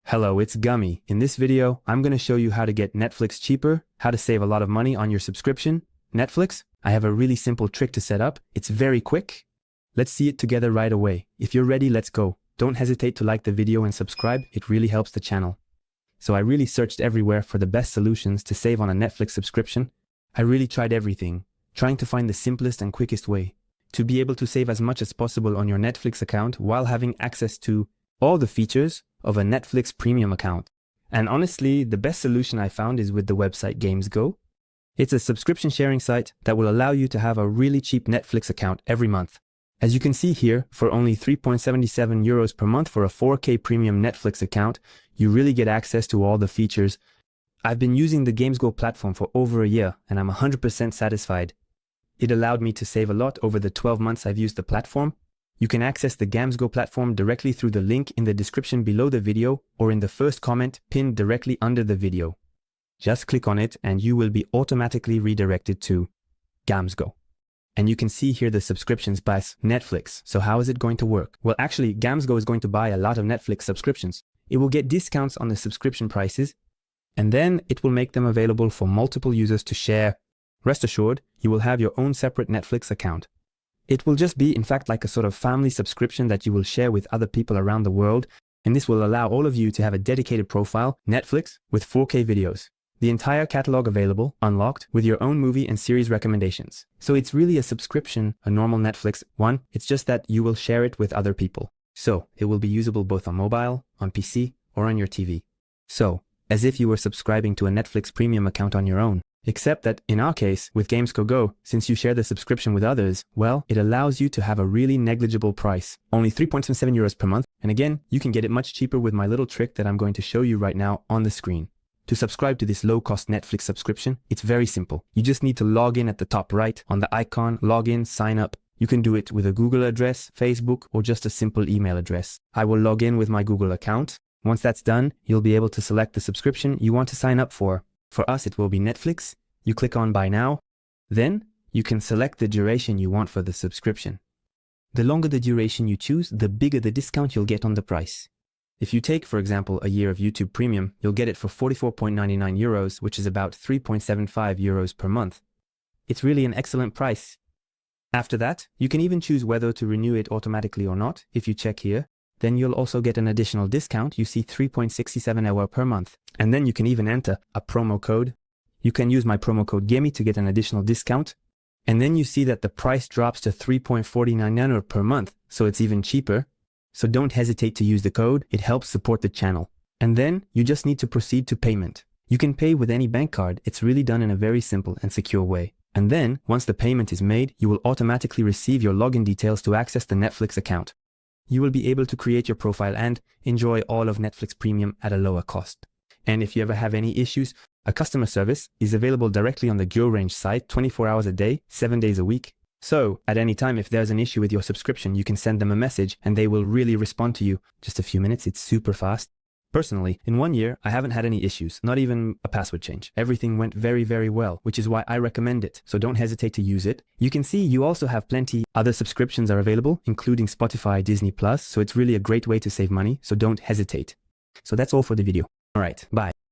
Hello, it's Gummy. In this video, I'm going to show you how to get Netflix cheaper, how to save a lot of money on your subscription. Netflix, I have a really simple trick to set up. It's very quick. Let's see it together right away. If you're ready, let's go. Don't hesitate to like the video and subscribe. It really helps the channel. So I really searched everywhere for the best solutions to save on a Netflix subscription. I really tried everything, trying to find the simplest and quickest way to be able to save as much as possible on your Netflix account while having access to all the features of a Netflix premium account. And honestly, the best solution I found is with the website Gamsgo. It's a subscription sharing site that will allow you to have a really cheap Netflix account every month. As you can see here, for only 3.77 euros per month for a 4K premium Netflix account, you really get access to all the features. I've been using the Gamesgo platform for over a year and I'm 100% satisfied. It allowed me to save a lot over the 12 months I've used the platform. You can access the Gamsgo platform directly through the link in the description below the video or in the first comment pinned directly under the video. Just click on it and you will be automatically redirected to Gamsgo. And you can see here the subscriptions by Netflix. So how is it going to work? Well, actually, Gamsgo is going to buy a lot of Netflix subscriptions. It will get discounts on the subscription prices, and then it will make them available for multiple users to share. Rest assured, you will have your own separate Netflix account. It will just be, in fact, like a sort of family subscription that you will share with other people around the world, and this will allow all of you to have a dedicated profile, Netflix, with 4K videos. The entire catalog available, unlocked, with your own movie and series recommendations. So it's really a subscription, a normal Netflix one. It's just that you will share it with other people. So it will be usable both on mobile, on PC, or on your TV. So, as if you were subscribing to a Netflix premium account on your own. Except that in our case, with Gamesgo Go, since you share the subscription with others, well, it allows you to have a really negligible price. Only 3.77 euros per month. And again, you can get it much cheaper with my little trick that I'm going to show you right now on the screen. To subscribe to this low-cost Netflix subscription, it's very simple. You just need to log in at the top right on the icon, log in, sign up. You can do it with a Google address, Facebook, or just a simple email address. I will log in with my Google account. Once that's done, you'll be able to select the subscription you want to sign up for. For us, it will be Netflix. You click on Buy Now. Then, you can select the duration you want for the subscription. The longer the duration you choose, the bigger the discount you'll get on the price. If you take, for example, a year of YouTube Premium, you'll get it for 44.99 euros, which is about 3.75 euros per month. It's really an excellent price. After that, you can even choose whether to renew it automatically or not. If you check here, then you'll also get an additional discount. You see 3.67 euro per month. And then you can even enter a promo code. You can use my promo code GUMY to get an additional discount. And then you see that the price drops to 3.49 euro per month, so it's even cheaper. So don't hesitate to use the code. It helps support the channel. And then you just need to proceed to payment. You can pay with any bank card. It's really done in a very simple and secure way. And then once the payment is made, you will automatically receive your login details to access the Netflix account. You will be able to create your profile and enjoy all of Netflix Premium at a lower cost. And if you ever have any issues, a customer service is available directly on the GoRange site 24 hours a day, 7 days a week. So, at any time, if there's an issue with your subscription, you can send them a message and they will really respond to you. Just a few minutes, it's super fast. Personally, in 1 year, I haven't had any issues, not even a password change. Everything went very, very well, which is why I recommend it. So don't hesitate to use it. You can see you also have plenty other subscriptions are available, including Spotify, Disney+. So it's really a great way to save money. So don't hesitate. So that's all for the video. All right, bye.